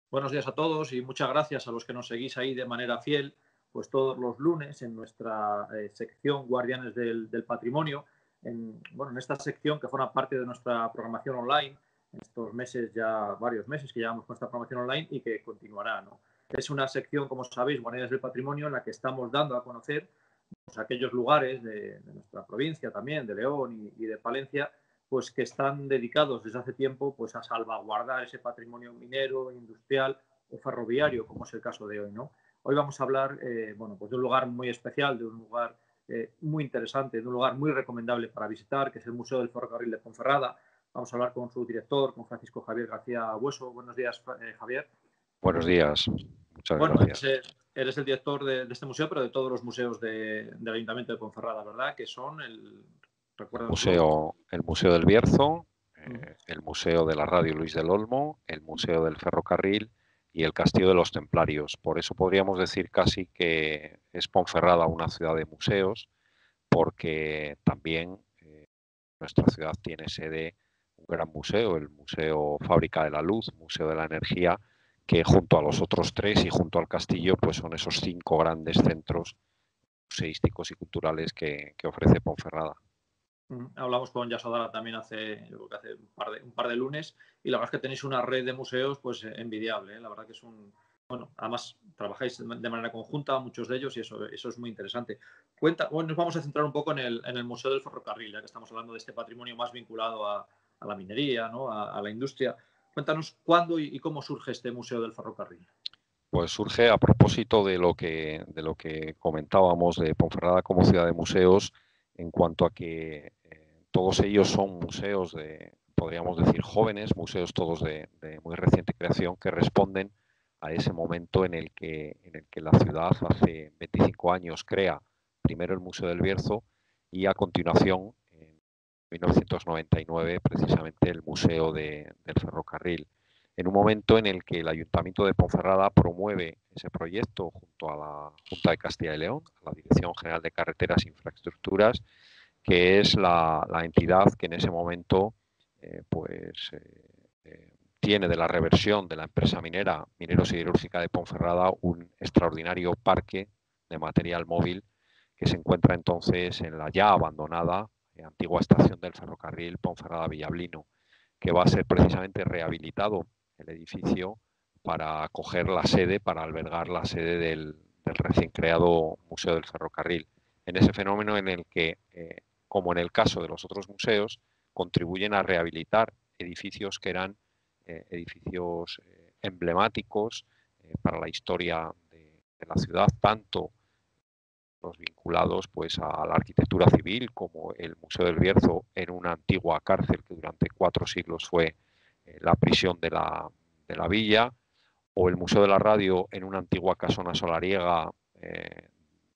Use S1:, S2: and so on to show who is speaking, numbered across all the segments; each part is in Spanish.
S1: Buenos días a todos y muchas gracias a los que nos seguís ahí de manera fiel, pues todos los lunes en nuestra sección Guardianes del Patrimonio. En esta sección que forma parte de nuestra programación online, en estos meses, ya varios meses que llevamos con esta programación online y que continuará, ¿no? Es una sección, como sabéis, Guardianes del Patrimonio, en la que estamos dando a conocer pues, aquellos lugares de nuestra provincia también, de León y de Palencia, pues que están dedicados desde hace tiempo pues a salvaguardar ese patrimonio minero, industrial o ferroviario, como es el caso de hoy, ¿no? Hoy vamos a hablar pues de un lugar muy especial, de un lugar muy interesante, de un lugar muy recomendable para visitar, que es el Museo del Ferrocarril de Ponferrada. Vamos a hablar con su director, con Francisco Javier García Bueso. Buenos días, Javier.
S2: Buenos días, muchas
S1: Bueno,
S2: gracias.
S1: eres el director de este museo, pero de todos los museos del Ayuntamiento de Ponferrada, ¿verdad? Que son recuérdanoslo.
S2: El Museo del Bierzo,
S1: Uh-huh.
S2: el Museo de la Radio Luis del Olmo, el Museo del Ferrocarril y el Castillo de los Templarios. Por eso podríamos decir casi que es Ponferrada una ciudad de museos, porque también nuestra ciudad tiene sede un gran museo, el Museo Fábrica de la Luz, Museo de la Energía, que junto a los otros tres y junto al castillo, pues son esos 5 grandes centros museísticos y culturales que ofrece Ponferrada.
S1: Hablamos con Yasodara también yo creo que hace un par de lunes, y la verdad es que tenéis una red de museos pues envidiable, ¿eh? La verdad que es además trabajáis de manera conjunta, muchos de ellos, y eso es muy interesante. Nos vamos a centrar un poco en el Museo del Ferrocarril, ya que estamos hablando de este patrimonio más vinculado a la minería, ¿no? a la industria. Cuéntanos cuándo y cómo surge este Museo del Ferrocarril.
S2: Pues surge a propósito de lo que comentábamos de Ponferrada como ciudad de museos, en cuanto a que todos ellos son museos podríamos decir, jóvenes, museos todos de muy reciente creación, que responden a ese momento en el que la ciudad hace 25 años crea primero el Museo del Bierzo y a continuación, en 1999, precisamente el Museo del Ferrocarril, en un momento en el que el Ayuntamiento de Ponferrada promueve ese proyecto junto a la Junta de Castilla y León, a la Dirección General de Carreteras e Infraestructuras, que es la entidad que en ese momento tiene de la reversión de la empresa minero-siderúrgica de Ponferrada un extraordinario parque de material móvil que se encuentra entonces en la ya abandonada antigua estación del ferrocarril Ponferrada-Villablino, que va a ser precisamente rehabilitado el edificio para acoger la sede, para albergar la sede del recién creado Museo del Ferrocarril. En ese fenómeno en el que, como en el caso de los otros museos, contribuyen a rehabilitar edificios que eran edificios emblemáticos para la historia de la ciudad, tanto los vinculados pues a la arquitectura civil, como el Museo del Bierzo en una antigua cárcel que durante 4 siglos fue la prisión de la villa, o el Museo de la Radio en una antigua casona solariega,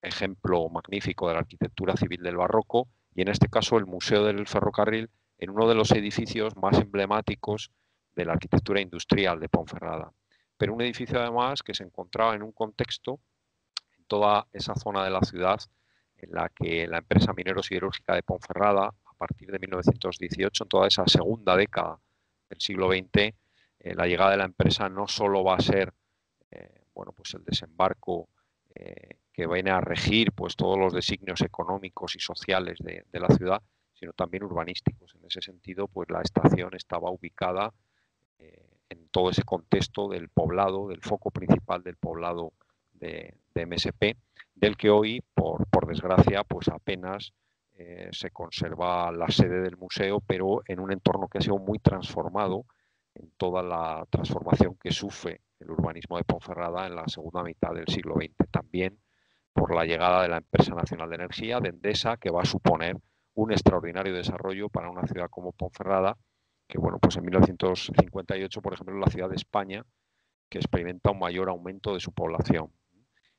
S2: ejemplo magnífico de la arquitectura civil del barroco, y en este caso el Museo del Ferrocarril en uno de los edificios más emblemáticos de la arquitectura industrial de Ponferrada. Pero un edificio además que se encontraba en un contexto, en toda esa zona de la ciudad, en la que la empresa minero-siderúrgica de Ponferrada, a partir de 1918, en toda esa segunda década del siglo XX, la llegada de la empresa no solo va a ser pues el desembarco que viene a regir pues todos los designios económicos y sociales de la ciudad, sino también urbanísticos. En ese sentido, pues la estación estaba ubicada en todo ese contexto del poblado, del foco principal del poblado de MSP, del que hoy, por desgracia, pues apenas se conserva la sede del museo, pero en un entorno que ha sido muy transformado en toda la transformación que sufre el urbanismo de Ponferrada en la segunda mitad del siglo XX. También por la llegada de la Empresa Nacional de Energía, de Endesa, que va a suponer un extraordinario desarrollo para una ciudad como Ponferrada, que pues en 1958, por ejemplo, es la ciudad de España que experimenta un mayor aumento de su población.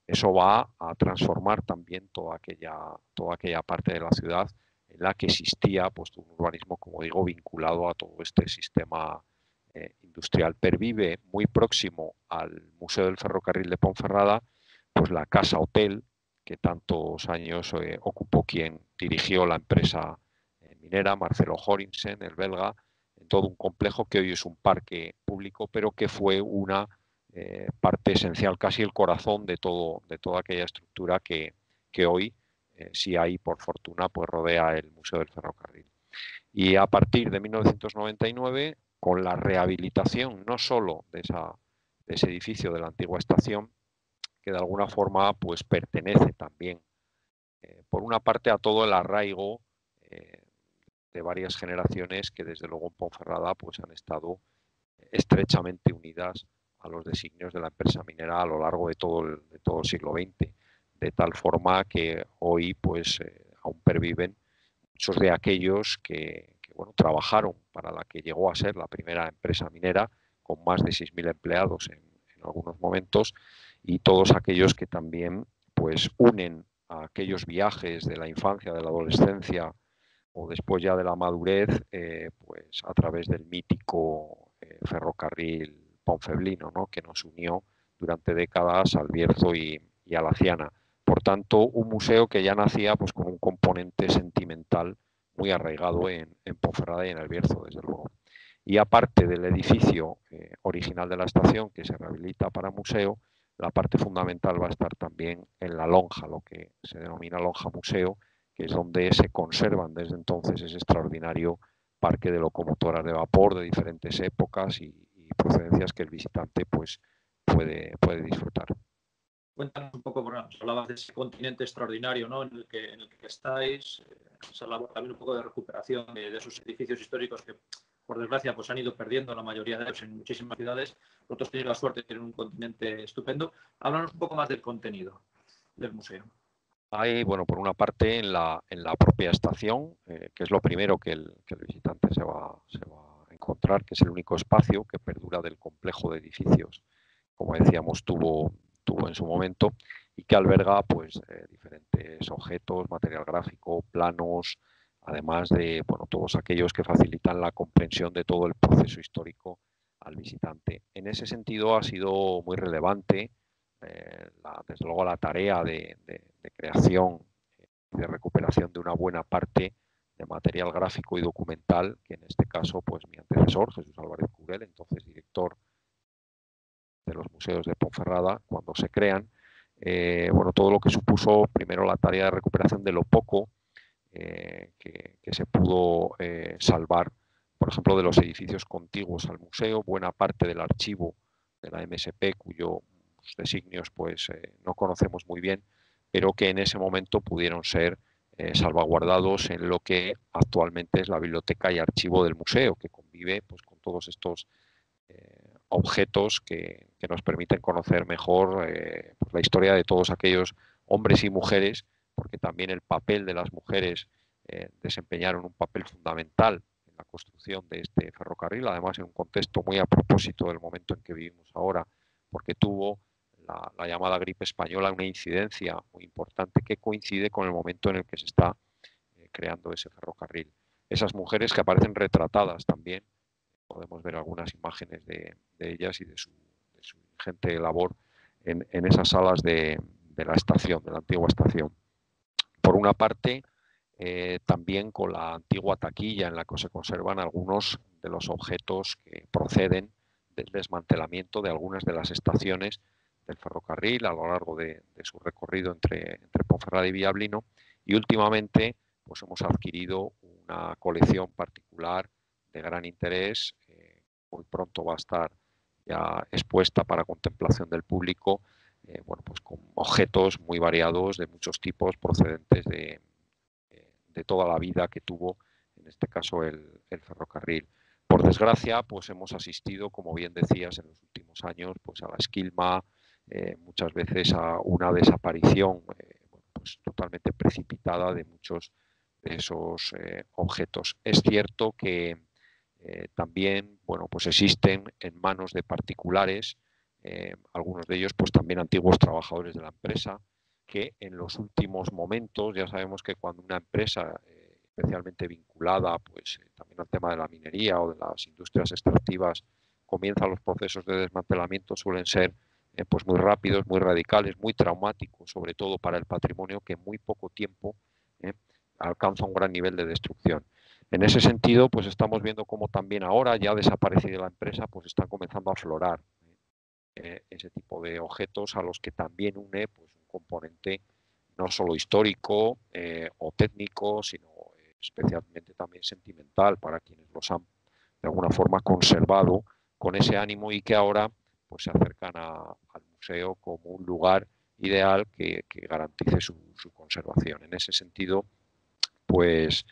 S2: Eso va a transformar también toda aquella parte de la ciudad en la que existía pues un urbanismo, como digo, vinculado a todo este sistema industrial. Pervive muy próximo al Museo del Ferrocarril de Ponferrada, pues la Casa Hotel, que tantos años ocupó quien dirigió la empresa minera, Marcelo Jorinsen, el belga, en todo un complejo que hoy es un parque público, pero que fue una parte esencial, casi el corazón de toda aquella estructura que hoy, si hay por fortuna, pues rodea el Museo del Ferrocarril. Y a partir de 1999, con la rehabilitación no solo de ese edificio de la antigua estación, que de alguna forma pues pertenece también, por una parte, a todo el arraigo de varias generaciones que desde luego en Ponferrada pues han estado estrechamente unidas a los designios de la empresa minera a lo largo de todo el siglo XX, de tal forma que hoy pues aún perviven muchos de aquellos que bueno, trabajaron para la que llegó a ser la primera empresa minera, con más de 6.000 empleados en algunos momentos, y todos aquellos que también pues unen a aquellos viajes de la infancia, de la adolescencia o después ya de la madurez, pues a través del mítico ferrocarril ponfeblino, ¿no? Que nos unió durante décadas al Bierzo y a la Ciana. Por tanto, un museo que ya nacía pues con un componente sentimental muy arraigado en Ponferrada y en el Bierzo, desde luego. Y aparte del edificio original de la estación, que se rehabilita para museo, la parte fundamental va a estar también en la lonja, lo que se denomina lonja museo, que es donde se conservan desde entonces ese extraordinario parque de locomotoras de vapor de diferentes épocas y procedencias que el visitante pues puede disfrutar.
S1: Cuéntanos un poco, bueno, nos hablabas de ese continente extraordinario, ¿no? en el que estáis, esa labor también un poco de recuperación de esos edificios históricos que, por desgracia, pues han ido perdiendo la mayoría de ellos en muchísimas ciudades. Nosotros tenemos la suerte de tener un continente estupendo. Háblanos un poco más del contenido del museo.
S2: Hay, bueno, por una parte en la propia estación, que es lo primero que el visitante se va a encontrar, que es el único espacio que perdura del complejo de edificios, como decíamos, tuvo en su momento, y que alberga pues diferentes objetos, material gráfico, planos, además de bueno, todos aquellos que facilitan la comprensión de todo el proceso histórico al visitante. En ese sentido ha sido muy relevante desde luego la tarea de creación y de recuperación de una buena parte de material gráfico y documental, que en este caso pues mi antecesor, Jesús Álvarez Curel, entonces director de los museos de Ponferrada, cuando se crean, bueno, todo lo que supuso primero la tarea de recuperación de lo poco que se pudo salvar, por ejemplo, de los edificios contiguos al museo, buena parte del archivo de la MSP, cuyos designios pues no conocemos muy bien, pero que en ese momento pudieron ser salvaguardados en lo que actualmente es la biblioteca y archivo del museo, que convive pues, con todos estos objetos que nos permiten conocer mejor pues la historia de todos aquellos hombres y mujeres, porque también el papel de las mujeres desempeñaron un papel fundamental en la construcción de este ferrocarril, además en un contexto muy a propósito del momento en que vivimos ahora, porque tuvo la llamada gripe española una incidencia muy importante que coincide con el momento en el que se está creando ese ferrocarril. Esas mujeres que aparecen retratadas también, podemos ver algunas imágenes de ellas y de su ingente labor en esas salas de la estación, de la antigua estación. Por una parte, también con la antigua taquilla en la que se conservan algunos de los objetos que proceden del desmantelamiento de algunas de las estaciones del ferrocarril a lo largo de su recorrido entre Ponferrada y Villablino, y últimamente pues hemos adquirido una colección particular de gran interés, muy pronto va a estar ya expuesta para contemplación del público, bueno, pues con objetos muy variados de muchos tipos procedentes de toda la vida que tuvo, en este caso, el ferrocarril. Por desgracia, pues hemos asistido, como bien decías, en los últimos años, pues a la esquilma, muchas veces a una desaparición pues totalmente precipitada de muchos de esos objetos. Es cierto que también, bueno, pues existen en manos de particulares, algunos de ellos, pues también antiguos trabajadores de la empresa, que en los últimos momentos, ya sabemos que cuando una empresa especialmente vinculada pues también al tema de la minería o de las industrias extractivas comienza los procesos de desmantelamiento, suelen ser pues muy rápidos, muy radicales, muy traumáticos, sobre todo para el patrimonio, que en muy poco tiempo alcanza un gran nivel de destrucción. En ese sentido, pues estamos viendo cómo también ahora, ya desaparecida la empresa, pues están comenzando a aflorar ese tipo de objetos a los que también une pues, un componente no solo histórico o técnico, sino especialmente también sentimental para quienes los han de alguna forma conservado con ese ánimo y que ahora pues, se acercan al museo como un lugar ideal que garantice su conservación. En ese sentido, pues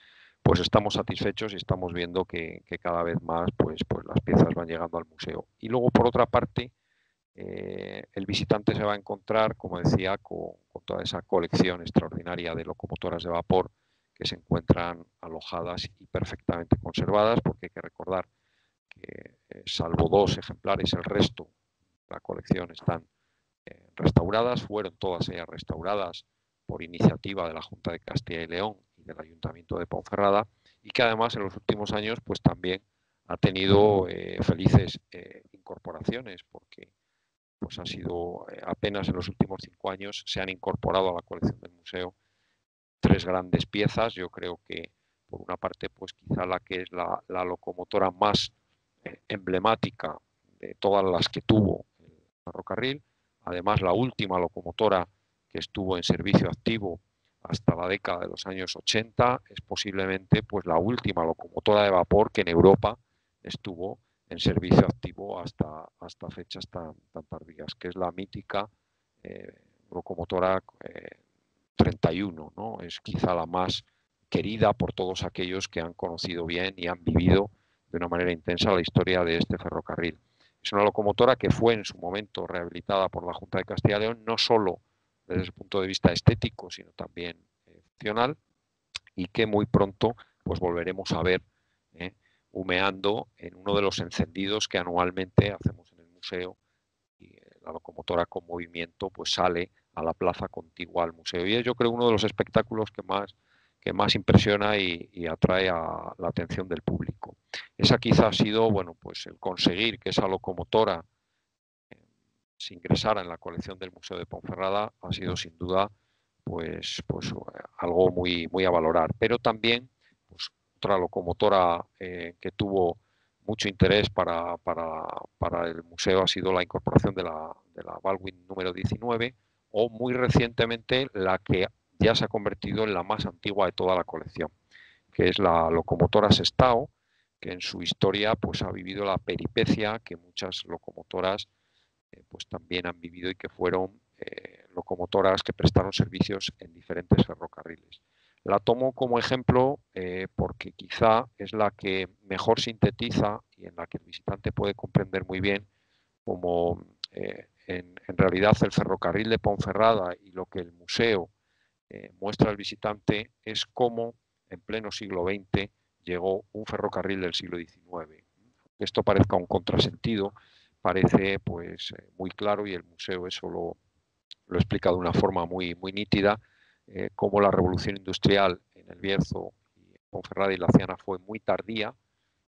S2: estamos satisfechos y estamos viendo que cada vez más pues las piezas van llegando al museo. Y luego, por otra parte, el visitante se va a encontrar, como decía, con toda esa colección extraordinaria de locomotoras de vapor que se encuentran alojadas y perfectamente conservadas, porque hay que recordar que, salvo 2 ejemplares, el resto de la colección están restauradas, fueron todas ellas restauradas por iniciativa de la Junta de Castilla y León y del Ayuntamiento de Ponferrada, y que además en los últimos años pues también ha tenido felices incorporaciones, porque pues ha sido apenas en los últimos 5 años se han incorporado a la colección del museo 3 grandes piezas. Yo creo que por una parte pues quizá la que es la locomotora más emblemática de todas las que tuvo el ferrocarril, además la última locomotora que estuvo en servicio activo hasta la década de los años 80, es posiblemente pues la última locomotora de vapor que en Europa estuvo en servicio activo hasta fechas tan tardías, que es la mítica locomotora 31, ¿no? Es quizá la más querida por todos aquellos que han conocido bien y han vivido de una manera intensa la historia de este ferrocarril. Es una locomotora que fue en su momento rehabilitada por la Junta de Castilla y León, no solo desde el punto de vista estético, sino también funcional, y que muy pronto pues volveremos a ver humeando en uno de los encendidos que anualmente hacemos en el museo, y la locomotora con movimiento pues sale a la plaza contigua al museo. Y es, yo creo, uno de los espectáculos que más impresiona y atrae a la atención del público. Esa quizá ha sido, bueno, pues el conseguir que esa locomotora se ingresara en la colección del Museo de Ponferrada ha sido sin duda pues algo muy a valorar. Pero también pues, otra locomotora que tuvo mucho interés para el museo ha sido la incorporación de la Baldwin número 19, o muy recientemente la que ya se ha convertido en la más antigua de toda la colección, que es la locomotora Sestao, que en su historia pues ha vivido la peripecia que muchas locomotoras pues también han vivido, y que fueron locomotoras que prestaron servicios en diferentes ferrocarriles. La tomo como ejemplo porque quizá es la que mejor sintetiza y en la que el visitante puede comprender muy bien cómo en realidad el ferrocarril de Ponferrada y lo que el museo muestra al visitante es cómo en pleno siglo XX llegó un ferrocarril del siglo XIX. Esto parezca un contrasentido, parece pues muy claro, y el museo eso lo explica de una forma muy nítida, cómo la revolución industrial en el Bierzo y en Ponferrada y Laciana fue muy tardía,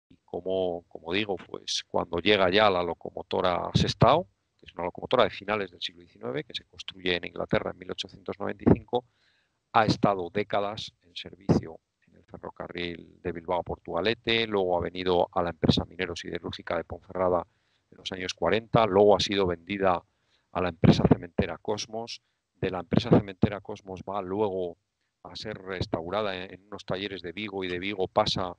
S2: y como digo, pues cuando llega ya la locomotora Sestao, que es una locomotora de finales del siglo XIX, que se construye en Inglaterra en 1895, ha estado décadas en servicio en el ferrocarril de Bilbao a Portugalete, luego ha venido a la empresa minero-siderúrgica de Ponferrada en los años 40, luego ha sido vendida a la empresa cementera Cosmos, de la empresa cementera Cosmos va luego a ser restaurada en unos talleres de Vigo, y de Vigo pasa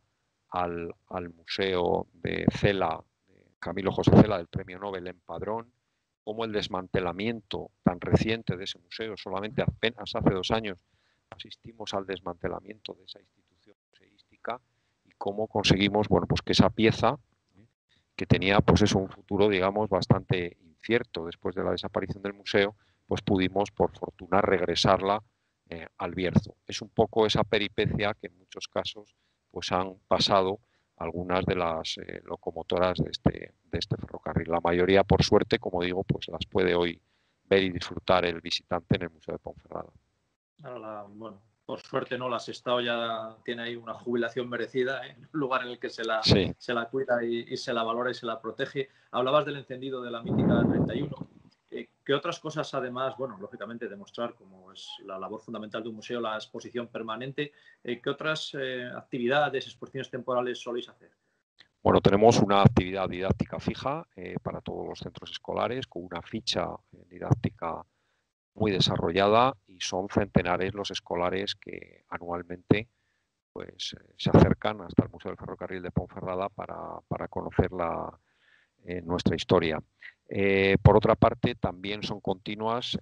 S2: al Museo de Cela, de Camilo José Cela, del Premio Nobel en Padrón, como el desmantelamiento tan reciente de ese museo, solamente apenas hace 2 años asistimos al desmantelamiento de esa institución museística, y cómo conseguimos, bueno, pues que esa pieza que tenía pues eso, un futuro digamos bastante incierto después de la desaparición del museo, pues pudimos por fortuna regresarla al Bierzo. Es un poco esa peripecia que en muchos casos pues han pasado algunas de las locomotoras de este ferrocarril. La mayoría, por suerte, como digo, pues las puede hoy ver y disfrutar el visitante en el Museo de Ponferrada.
S1: Ahora, bueno, por suerte no, la Sestao ya tiene ahí una jubilación merecida, en un lugar en el que
S2: Sí.
S1: se la cuida y se la valora y se la protege. Hablabas del encendido de la mítica 31. ¿Qué otras cosas, además, bueno, lógicamente demostrar cómo es la labor fundamental de un museo, la exposición permanente, qué otras actividades, exposiciones temporales soléis hacer?
S2: Bueno, tenemos una actividad didáctica fija para todos los centros escolares, con una ficha didáctica muy desarrollada, y son centenares los escolares que anualmente pues, se acercan hasta el Museo del Ferrocarril de Ponferrada para conocer nuestra historia. Por otra parte, también son continuas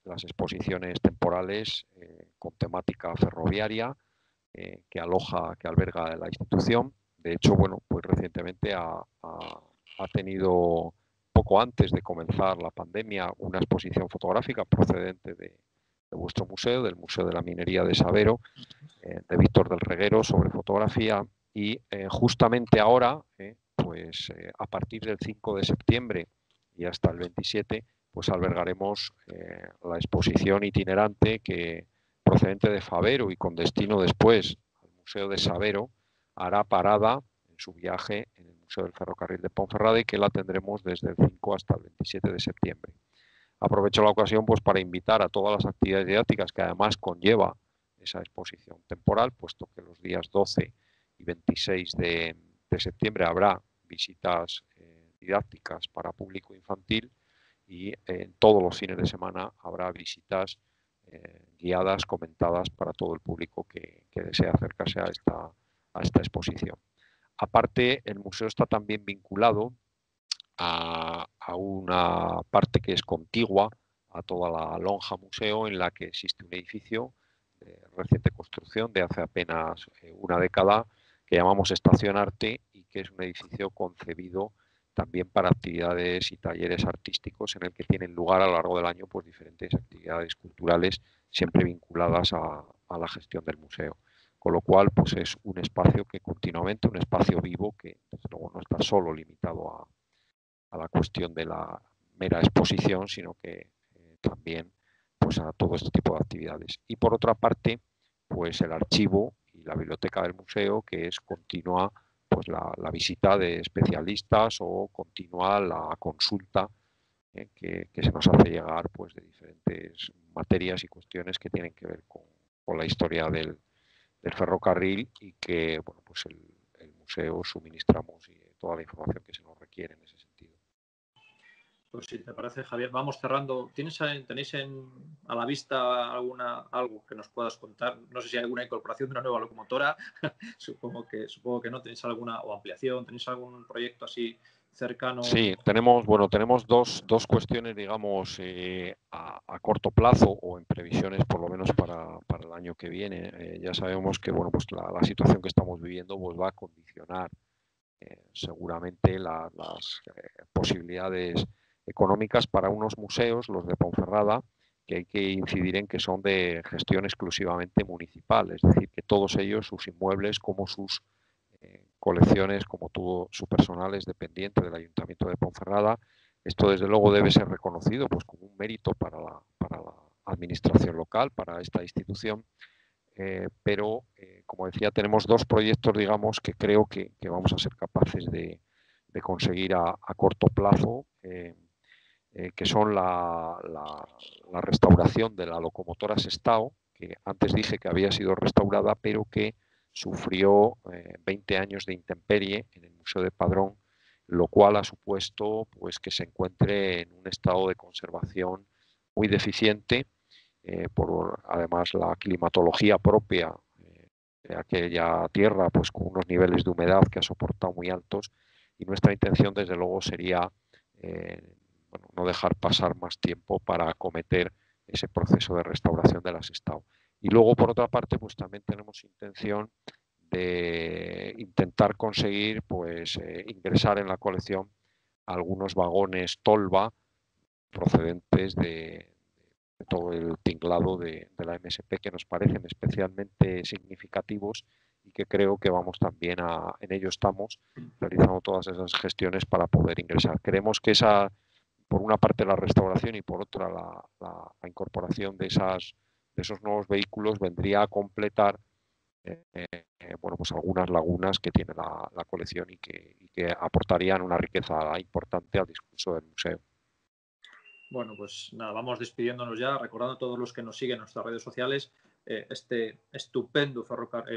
S2: las exposiciones temporales con temática ferroviaria que alberga la institución. De hecho, bueno, pues recientemente ha tenido, poco antes de comenzar la pandemia, una exposición fotográfica procedente de vuestro museo, del Museo de la Minería de Sabero, de Víctor del Reguero, sobre fotografía. Y justamente ahora, a partir del 5 de septiembre y hasta el 27, pues albergaremos la exposición itinerante que, procedente de Fabero y con destino después al Museo de Sabero, hará parada en su viaje en el Museo del Ferrocarril de Ponferrada, y que la tendremos desde el 5 hasta el 27 de septiembre. Aprovecho la ocasión pues para invitar a todas las actividades didácticas que además conlleva esa exposición temporal, puesto que los días 12 y 26 de septiembre habrá visitas didácticas para público infantil, y todos los fines de semana habrá visitas guiadas, comentadas para todo el público que desea acercarse a esta exposición. Aparte, el museo está también vinculado a una parte que es contigua a toda la lonja museo, en la que existe un edificio de reciente construcción, de hace apenas una década, que llamamos Estación Arte, y que es un edificio concebido también para actividades y talleres artísticos, en el que tienen lugar a lo largo del año pues diferentes actividades culturales, siempre vinculadas a la gestión del museo. Con lo cual, pues es un espacio que continuamente, un espacio vivo, que desde luego no está solo limitado a la cuestión de la mera exposición, sino que también pues a todo este tipo de actividades. Y por otra parte, pues el archivo y la biblioteca del museo, que es continua pues la visita de especialistas, o continua la consulta que se nos hace llegar pues de diferentes materias y cuestiones que tienen que ver con la historia del ferrocarril, y que bueno, pues el museo suministramos y toda la información que se nos requiere en ese sentido.
S1: Pues si te parece, Javier, vamos cerrando. ¿Tenéis a la vista algo que nos puedas contar? No sé si hay alguna incorporación de una nueva locomotora. supongo que no. ¿Tenéis alguna o ampliación? ¿Tenéis algún proyecto así cercano?
S2: Sí, tenemos dos cuestiones, digamos, a corto plazo, o en previsiones por lo menos para el año que viene. Ya sabemos que bueno, pues la situación que estamos viviendo pues va a condicionar seguramente las posibilidades económicas para unos museos, los de Ponferrada, que hay que incidir en que son de gestión exclusivamente municipal, es decir, que todos ellos, sus inmuebles como sus colecciones, como todo su personal, es dependiente del Ayuntamiento de Ponferrada. Esto desde luego debe ser reconocido pues como un mérito para la administración local, para esta institución. Pero, como decía, tenemos dos proyectos, digamos, que creo que vamos a ser capaces de conseguir a corto plazo, que son la restauración de la locomotora Sestao, que antes dije que había sido restaurada, pero que sufrió 20 años de intemperie en el Museo de Padrón, lo cual ha supuesto pues, que se encuentre en un estado de conservación muy deficiente, por además la climatología propia de aquella tierra, pues con unos niveles de humedad que ha soportado muy altos, y nuestra intención desde luego sería bueno, no dejar pasar más tiempo para acometer ese proceso de restauración de las Sestao. Y luego, por otra parte, pues también tenemos intención de intentar conseguir pues ingresar en la colección algunos vagones Tolva procedentes de todo el tinglado de la MSP, que nos parecen especialmente significativos, y que creo que vamos también en ello estamos realizando todas esas gestiones para poder ingresar. Creemos que esa, por una parte la restauración y por otra la incorporación de esos nuevos vehículos, vendría a completar bueno, pues algunas lagunas que tiene la colección, y que aportarían una riqueza importante al discurso del museo.
S1: Bueno, pues nada, vamos despidiéndonos ya, recordando a todos los que nos siguen en nuestras redes sociales, este estupendo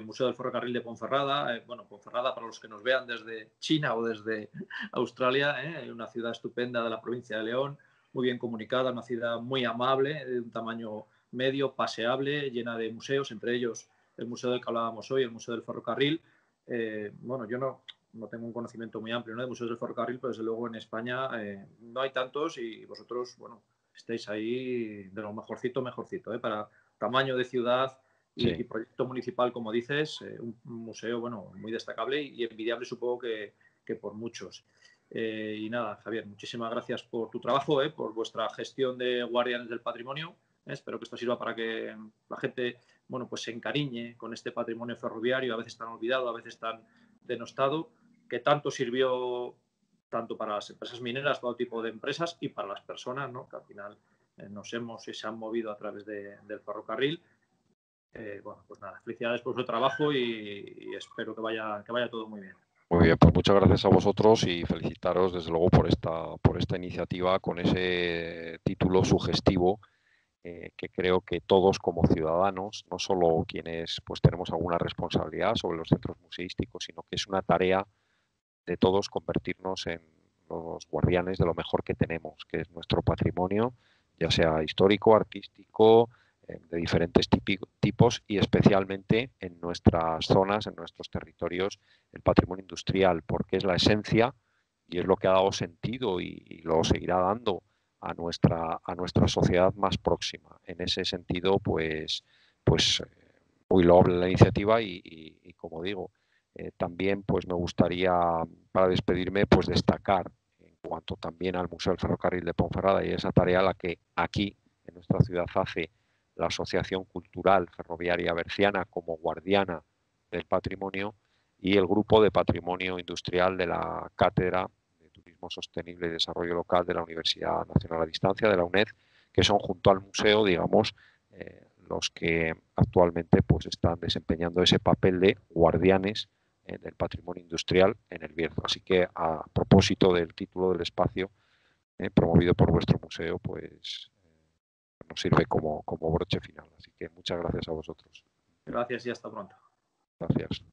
S1: Museo del Ferrocarril de Ponferrada. Bueno, Ponferrada, para los que nos vean desde China o desde Australia, una ciudad estupenda de la provincia de León, muy bien comunicada, una ciudad muy amable, de un tamaño medio, paseable, llena de museos, entre ellos el museo del que hablábamos hoy, el Museo del Ferrocarril. Bueno, yo no tengo un conocimiento muy amplio, ¿no?, de museos del ferrocarril, pero desde luego en España no hay tantos y vosotros, bueno, estáis ahí de lo mejorcito, para tamaño de ciudad y proyecto municipal, como dices, un museo, bueno, muy destacable y envidiable, supongo que por muchos. Y nada, Javier, muchísimas gracias por tu trabajo, por vuestra gestión de Guardianes del Patrimonio. Espero que esto sirva para que la gente, bueno, pues se encariñe con este patrimonio ferroviario, a veces tan olvidado, a veces tan denostado, que tanto sirvió tanto para las empresas mineras, todo tipo de empresas, y para las personas, ¿no?, que al final nos hemos y se han movido a través del ferrocarril. Bueno, pues nada, felicidades por su trabajo y espero que vaya todo muy bien.
S2: Muy bien, pues muchas gracias a vosotros y felicitaros desde luego por esta iniciativa con ese título sugestivo, que creo que todos como ciudadanos, no solo quienes pues tenemos alguna responsabilidad sobre los centros museísticos, sino que es una tarea de todos convertirnos en los guardianes de lo mejor que tenemos, que es nuestro patrimonio, ya sea histórico, artístico, de diferentes tipos y especialmente en nuestras zonas, en nuestros territorios, el patrimonio industrial, porque es la esencia y es lo que ha dado sentido y lo seguirá dando a nuestra sociedad más próxima. En ese sentido, pues muy loable la iniciativa y como digo, también pues me gustaría, para despedirme, pues destacar en cuanto también al Museo del Ferrocarril de Ponferrada y esa tarea la que aquí en nuestra ciudad hace la Asociación Cultural Ferroviaria Berciana como guardiana del patrimonio y el Grupo de Patrimonio Industrial de la Cátedra de Turismo Sostenible y Desarrollo Local de la Universidad Nacional a Distancia, de la UNED, que son junto al museo, digamos, los que actualmente pues están desempeñando ese papel de guardianes del patrimonio industrial en el Bierzo. Así que a propósito del título del espacio promovido por vuestro museo, pues nos sirve como broche final. Así que muchas gracias a vosotros.
S1: Gracias y hasta pronto.
S2: Gracias.